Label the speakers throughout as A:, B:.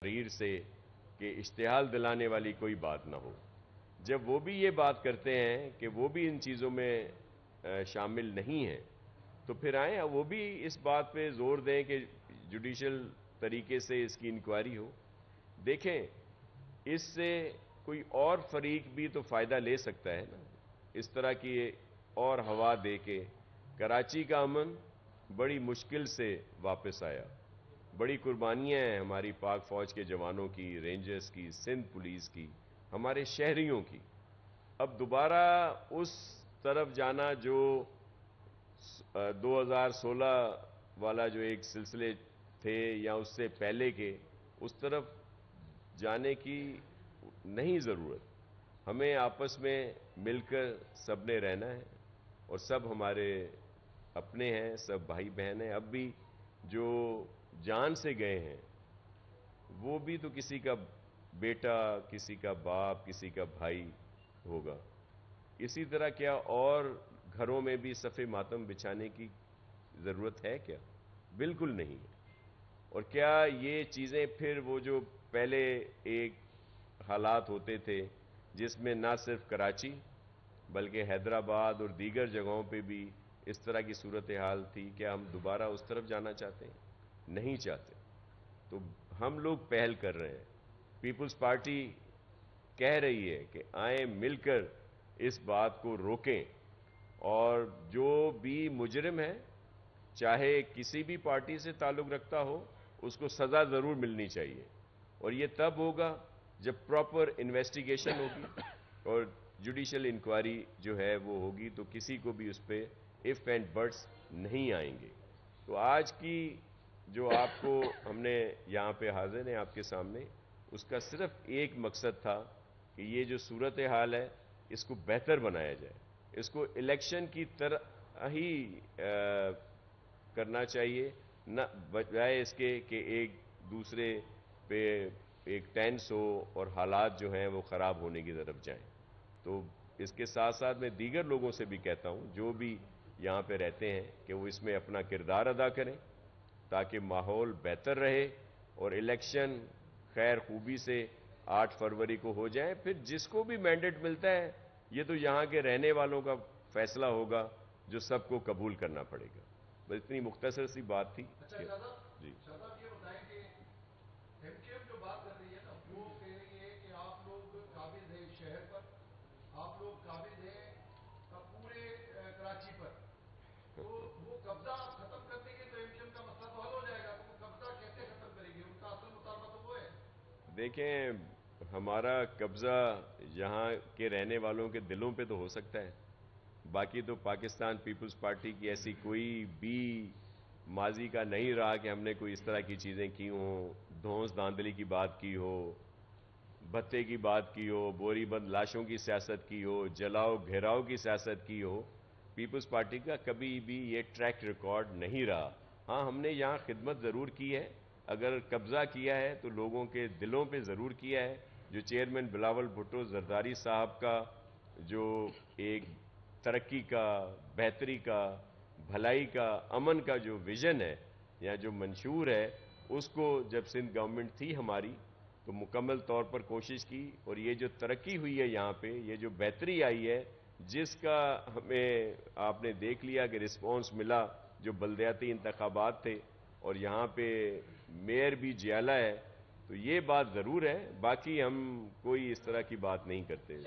A: تحریر سے کہ اشتعال دلانے والی کوئی بات نہ ہو۔ جب وہ بھی یہ بات کرتے ہیں کہ وہ بھی ان چیزوں میں شامل نہیں ہیں تو پھر آئیں وہ بھی اس بات پہ زور دیں کہ جوڈیشل طریقے سے اس کی انکوائری ہو۔ دیکھیں اس سے کوئی اور فریق بھی تو فائدہ لے سکتا ہے نا، اس طرح کی اور ہوا دے کے۔ کراچی کا امن بڑی مشکل سے واپس آیا، بڑی قربانیاں ہیں ہماری پاک فوج کے جوانوں کی، رینجرز کی، سندھ پولیس کی، ہمارے شہریوں کی۔ اب دوبارہ اس طرف جانا جو 2016 والا جو ایک سلسلے تھے یا اس سے پہلے کے، اس طرف جانے کی نہیں ضرورت۔ ہمیں آپس میں مل کر سب نے رہنا ہے، اور سب ہمارے اپنے ہیں، سب بھائی بہن ہیں۔ اب بھی جو جان سے گئے ہیں وہ بھی تو کسی کا بیٹا، کسی کا باپ، کسی کا بھائی ہوگا۔ اسی طرح کیا اور گھروں میں بھی صف ماتم بچھانے کی ضرورت ہے کیا؟ بالکل نہیں۔ اور کیا یہ چیزیں پھر وہ جو پہلے ایک حالات ہوتے تھے جس میں نہ صرف کراچی بلکہ حیدرآباد اور دیگر جگہوں پہ بھی اس طرح کی صورتحال تھی، کیا ہم دوبارہ اس طرف جانا چاہتے ہیں؟ نہیں چاہتے۔ تو ہم لوگ پہل کر رہے ہیں، پیپلز پارٹی کہہ رہی ہے کہ آئیں مل کر اس بات کو روکیں، اور جو بھی مجرم ہے چاہے کسی بھی پارٹی سے تعلق رکھتا ہو اس کو سزا ضرور ملنی چاہیے۔ اور یہ تب ہوگا جب پراپر انویسٹیگیشن ہوگی اور جوڈیشل انکوائری جو ہے وہ ہوگی، تو کسی کو بھی اس پہ اف اینڈ بٹس نہیں آئیں گے۔ تو آج کی جو آپ کو ہم نے یہاں پہ حاضر ہیں آپ کے سامنے، اس کا صرف ایک مقصد تھا کہ یہ جو صورتحال ہے اس کو بہتر بنایا جائے، اس کو الیکشن کی طرح ہی کرنا چاہیے، نہ بجائے اس کے کہ ایک دوسرے پہ ایک ٹینس ہو اور حالات جو ہیں وہ خراب ہونے کی طرف جائیں۔ تو اس کے ساتھ ساتھ میں دیگر لوگوں سے بھی کہتا ہوں جو بھی یہاں پہ رہتے ہیں کہ وہ اس میں اپنا کردار ادا کریں تاکہ ماحول بہتر رہے اور الیکشن خیر خوبی سے 8 فروری کو ہو جائیں۔ پھر جس کو بھی مینڈیٹ ملتا ہے یہ تو یہاں کے رہنے والوں کا فیصلہ ہوگا جو سب کو قبول کرنا پڑے گا۔ بس اتنی مختصر سی بات تھی۔
B: جی یہ بتائیں کہ ایم کیو ایم جو بات کر رہی ہے نا، وہ کہہ رہی ہے کہ آپ لوگ قابض ہیں شہر پر، آپ لوگ قابض ہیں پورے کراچی پر، تو وہ قبضہ آپ ختم کر دیں گے تو ایم کیو ایم کا مسئلہ تو حل ہو جائے گا۔ تو وہ قبضہ کیسے ختم کریں گے؟ ان کا اصل مطالبہ تو وہ ہے۔
A: دیکھیں ہمارا قبضہ یہاں کے رہنے والوں کے دلوں پہ تو ہو سکتا ہے، باقی تو پاکستان پیپلز پارٹی کی ایسی کوئی بھی ماضی کا نہیں رہا کہ ہم نے کوئی اس طرح کی چیزیں کی ہوں، دھونس دھاندلی کی بات کی ہو، بھتے کی بات کی ہو، بوری بند لاشوں کی سیاست کی ہو، جلاؤ گھیراؤ کی سیاست کی ہو۔ پیپلز پارٹی کا کبھی بھی یہ ٹریک ریکارڈ نہیں رہا۔ ہاں ہم نے یہاں خدمت ضرور کی ہے، اگر قبضہ کیا ہے تو لوگوں کے دلوں پہ ضرور کیا ہے۔ جو چیئرمین بلاول بھٹو زرداری صاحب کا جو ایک ترقی کا، بہتری کا، بھلائی کا، امن کا جو ویژن ہے یا جو منشور ہے، اس کو جب سندھ گورنمنٹ تھی ہماری تو مکمل طور پر کوشش کی، اور یہ جو ترقی ہوئی ہے یہاں پہ، یہ جو بہتری آئی ہے جس کا ہمیں آپ نے دیکھ لیا کہ رسپانس ملا جو بلدیاتی انتخابات تھے، اور یہاں پہ میئر بھی جیالہ ہے، تو یہ بات ضرور ہے۔ باقی ہم کوئی اس طرح کی بات نہیں کرتے۔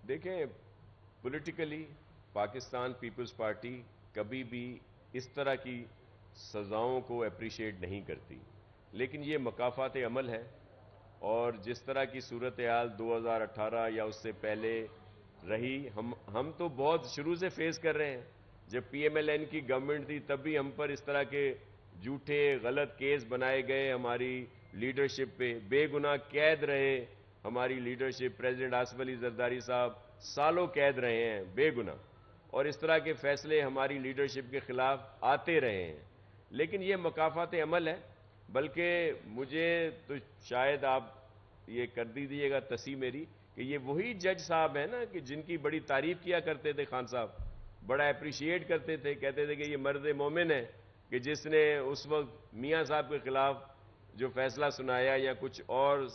A: دیکھیں پولیٹیکلی پاکستان پیپلز پارٹی کبھی بھی اس طرح کی سزاؤں کو اپریشیٹ نہیں کرتی، لیکن یہ مکافات عمل ہے، اور جس طرح کی صورتحال 2018 یا اس سے پہلے رہی، ہم تو بہت شروع سے فیس کر رہے ہیں۔ جب پی ایم ایل این کی گورنمنٹ تھی تب بھی ہم پر اس طرح کے جھوٹے غلط کیس بنائے گئے، ہماری لیڈرشپ پہ بے گناہ قید رہے، ہماری لیڈرشپ پریزیڈنٹ آصف علی زرداری صاحب سالوں قید رہے ہیں بے گناہ، اور اس طرح کے فیصلے ہماری لیڈرشپ کے خلاف آتے رہے ہیں۔ لیکن یہ مکافات عمل ہے، بلکہ مجھے تو شاید آپ یہ کر دیجیے گا تصحیح میری کہ یہ وہی جج صاحب ہیں نا کہ جن کی بڑی تعریف کیا کرتے تھے خان صاحب، بڑا اپریشیٹ کرتے تھے، کہتے تھے کہ یہ مرد مومن ہے کہ جس نے اس وقت میاں صاحب کے خلاف جو فیصلہ سنایا، یا کچھ اور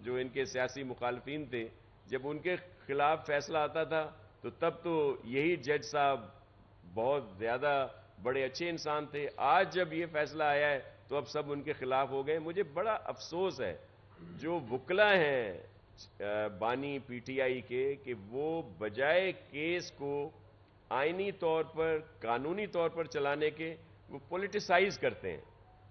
A: جو ان کے سیاسی مخالفین تھے جب ان کے خلاف فیصلہ آتا تھا تو تب تو یہی جج صاحب بہت زیادہ بڑے اچھے انسان تھے. آج جب یہ فیصلہ آیا ہے تو اب سب ان کے خلاف ہو گئے. مجھے بڑا افسوس ہے جو وکلا ہیں بانی پی ٹی آئی کے، کہ وہ بجائے کیس کو آئینی طور پر، قانونی طور پر چلانے کے، وہ پولیٹیسائز کرتے ہیں.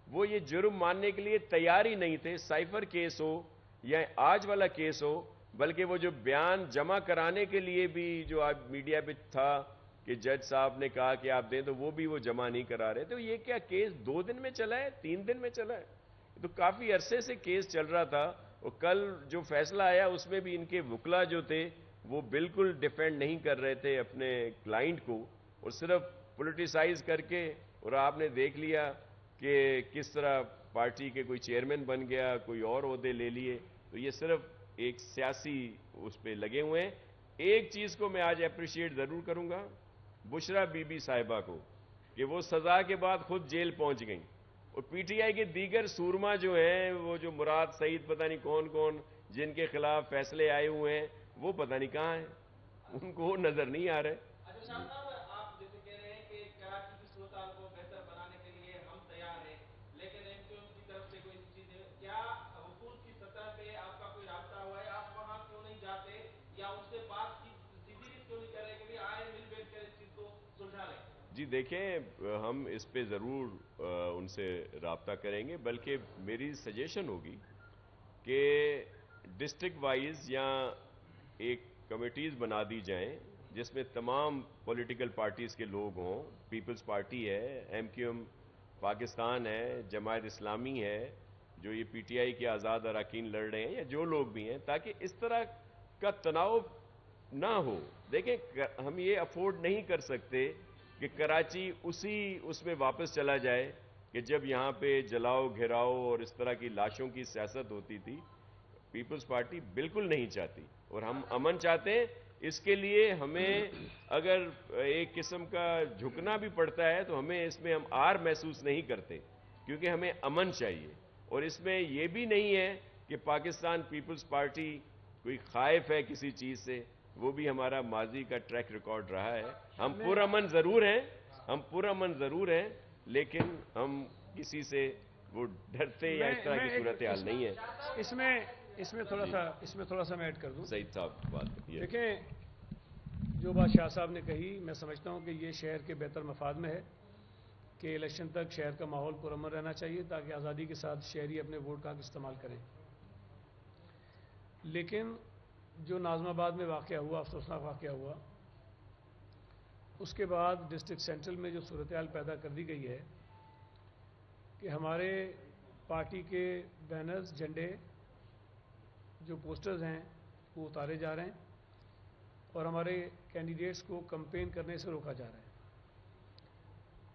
A: وہ یہ جرم ماننے کے لیے تیار ہی نہیں تھے، سائفر کیس ہو یا آج والا کیس ہو. بلکہ وہ جو بیان جمع کرانے کے لیے بھی جو آج میڈیا پہ تھا کہ جج صاحب نے کہا کہ آپ دیں، تو وہ بھی وہ جمع نہیں کرا رہے. تو یہ کیا کیس 2 دن میں چلا ہے، 3 دن میں چلا ہے؟ تو کافی عرصے سے کیس چل رہا تھا. اور کل جو فیصلہ آیا اس میں بھی ان کے وکلا جو تھے وہ بالکل ڈیفینڈ نہیں کر رہے تھے اپنے کلائنٹ کو، اور صرف پولیٹیسائز کر کے. اور آپ نے دیکھ لیا کہ کس طرح پارٹی کے کوئی چیئرمین بن گیا، کوئی اور عہدے لے لیے. تو یہ صرف ایک سیاسی اس پہ لگے ہوئے ہیں. ایک چیز کو میں آج اپریشیٹ ضرور کروں گا بشرا بی بی صاحبہ کو، کہ وہ سزا کے بعد خود جیل پہنچ گئیں. اور پی ٹی آئی کے دیگر سورما جو ہیں، وہ جو مراد سعید پتہ نہیں کون کون جن کے خلاف فیصلے آئے ہوئے ہیں، وہ پتہ نہیں کہاں ہیں، ان کو نظر نہیں آ رہے.
C: اچھا شاہ صاحب، آپ جیسے کہہ رہے ہیں کہ کراچی کی صورتحال کو بہتر بنانے کے لیے ہم تیار ہیں، لیکن ایم کیو ایم کی طرف سے کوئی چیز ہے کیا؟ حکومت کی سطح پہ آپ کا کوئی رابطہ ہوا ہے؟ آپ وہاں کیوں نہیں جاتے یا ان سے بات کی سیدھی کیوں نہیں کر رہے کہ بھی آئے مل بیٹھ کر اس چیز کو سلجھا لیں؟
A: جی دیکھیں، ہم اس پہ ضرور ان سے رابطہ کریں گے. بلکہ میری سجیشن ہوگی کہ ڈسٹرکٹ وائز یا ایک کمیٹیز بنا دی جائیں جس میں تمام پولیٹیکل پارٹیز کے لوگ ہوں. پیپلز پارٹی ہے، ایم کیو ایم پاکستان ہے، جماعت اسلامی ہے، جو یہ پی ٹی آئی کے آزاد اراکین لڑ رہے ہیں، یا جو لوگ بھی ہیں، تاکہ اس طرح کا تناؤ نہ ہو. دیکھیں ہم یہ افورڈ نہیں کر سکتے کہ کراچی اس میں واپس چلا جائے کہ جب یہاں پہ جلاؤ گھیراؤ اور اس طرح کی لاشوں کی سیاست ہوتی تھی. پیپلز پارٹی بالکل نہیں چاہتی، اور ہم امن چاہتے ہیں. اس کے لیے ہمیں اگر ایک قسم کا جھکنا بھی پڑتا ہے تو ہمیں اس میں ہم آر محسوس نہیں کرتے، کیونکہ ہمیں امن چاہیے. اور اس میں یہ بھی نہیں ہے کہ پاکستان پیپلز پارٹی کوئی خائف ہے کسی چیز سے. وہ بھی ہمارا ماضی کا ٹریک ریکارڈ رہا ہے. ہم پرامن ضرور ہیں، لیکن ہم کسی سے وہ ڈرتے یا اس طرح کی صورتحال نہیں ہے.
D: اس میں تھوڑا سا میں ایڈ کر دوں.
A: سعید صاحب بات یہ
D: دیکھیں، جو بات شاہ صاحب نے کہی، میں سمجھتا ہوں کہ یہ شہر کے بہتر مفاد میں ہے کہ الیکشن تک شہر کا ماحول پرامن رہنا چاہیے تاکہ آزادی کے ساتھ شہری اپنے ووٹ کا استعمال کریں. لیکن جو ناظم آباد میں واقعہ ہوا، افسوسناک واقعہ ہوا، اس کے بعد ڈسٹرکٹ سینٹرل میں جو صورتحال پیدا کر دی گئی ہے کہ ہمارے پارٹی کے بینرز، جھنڈے، جو پوسٹرز ہیں وہ اتارے جا رہے ہیں اور ہمارے کینڈیڈیٹس کو کمپین کرنے سے روکا جا رہا ہے.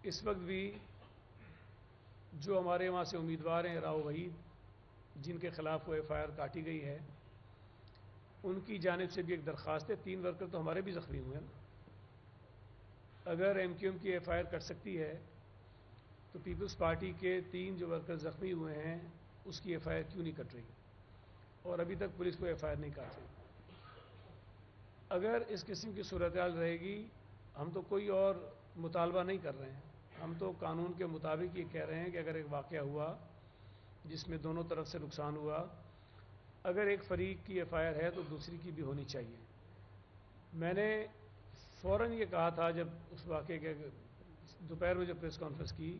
D: اس وقت بھی جو ہمارے وہاں سے امیدوار ہیں راؤ وحید، جن کے خلاف وہ ایف آئی آر کاٹی گئی ہے، ان کی جانب سے بھی ایک درخواست ہے. 3 ورکر تو ہمارے بھی زخمی ہوئے ہیں. اگر ایم کیو ایم کی ایف آئی آر کٹ سکتی ہے تو پیپلز پارٹی کے 3 جو ورکر زخمی ہوئے ہیں اس کی ایف آئی آر کیوں نہیں کٹ رہی؟ اور ابھی تک پولیس کو ایف آئی آر نہیں کاٹ رہی. اگر اس قسم کی صورتحال رہے گی، ہم تو کوئی اور مطالبہ نہیں کر رہے ہیں، ہم تو قانون کے مطابق یہ کہہ رہے ہیں کہ اگر ایک واقعہ ہوا جس میں دونوں طرف سے نقصان ہوا، اگر ایک فریق کی ایف آئی آر ہے تو دوسری کی بھی ہونی چاہیے. میں نے فوراً یہ کہا تھا جب اس واقعے کے دوپہر میں جو پریس کانفرنس کی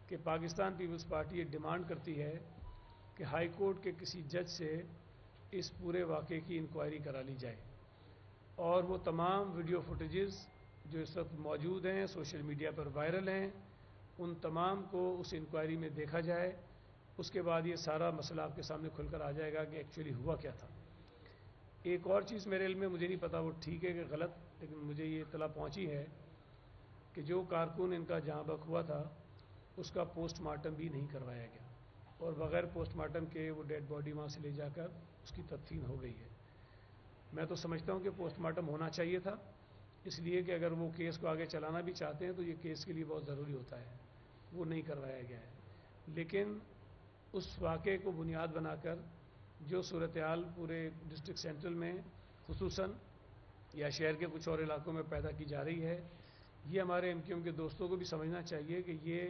D: کہ پاکستان پیپلز پارٹی یہ ڈیمانڈ کرتی ہے کہ ہائی کورٹ کے کسی جج سے اس پورے واقعے کی انکوائری کرا لی جائے، اور وہ تمام ویڈیو فوٹیجز جو اس وقت موجود ہیں، سوشل میڈیا پر وائرل ہیں، ان تمام کو اس انکوائری میں دیکھا جائے. اس کے بعد یہ سارا مسئلہ آپ کے سامنے کھل کر آ جائے گا کہ ایکچولی ہوا کیا تھا. ایک اور چیز میرے علم میں، مجھے نہیں پتا وہ ٹھیک ہے کہ غلط، لیکن مجھے یہ اطلاع پہنچی ہے کہ جو کارکن ان کا جہاں بک ہوا تھا اس کا پوسٹ مارٹم بھی نہیں کروایا گیا. اور بغیر پوسٹ مارٹم کے وہ ڈیڈ باڈی وہاں سے لے جا کر اس کی تدفین ہو گئی ہے. میں تو سمجھتا ہوں کہ پوسٹ مارٹم ہونا چاہیے تھا، اس لیے کہ اگر وہ کیس کو آگے چلانا بھی چاہتے ہیں تو یہ کیس کے لیے بہت ضروری ہوتا ہے. وہ نہیں کروایا گیا ہے. لیکن اس واقعے کو بنیاد بنا کر جو صورتحال پورے ڈسٹرکٹ سینٹرل میں خصوصاً یا شہر کے کچھ اور علاقوں میں پیدا کی جا رہی ہے، یہ ہمارے ایم کیو ایم کے دوستوں کو بھی سمجھنا چاہیے کہ یہ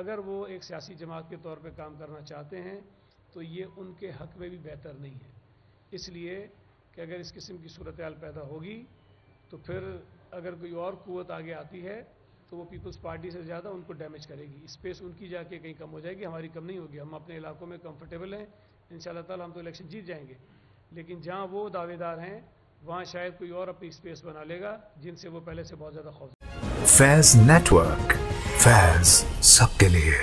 D: اگر وہ ایک سیاسی جماعت کے طور پہ کام کرنا چاہتے ہیں تو یہ ان کے حق میں بھی بہتر نہیں ہے. اس لیے کہ اگر اس قسم کی صورتحال پیدا ہوگی تو پھر اگر کوئی اور قوت آگے آتی ہے تو وہ پیپلز پارٹی سے زیادہ ان کو ڈیمیج کرے گی. اسپیس ان کی جا کے کہیں کم ہو جائے گی، ہماری کم نہیں ہوگی. ہم اپنے علاقوں میں کمفرٹیبل ہیں، انشاءاللہ تعالی ہم تو الیکشن جیت جائیں گے. لیکن جہاں وہ دعوے دار ہیں وہاں شاید کوئی اور اپنی اسپیس بنا لے گا جن سے وہ پہلے سے بہت زیادہ خوف.
E: فیض نیٹ ورک، فیض سب کے لیے.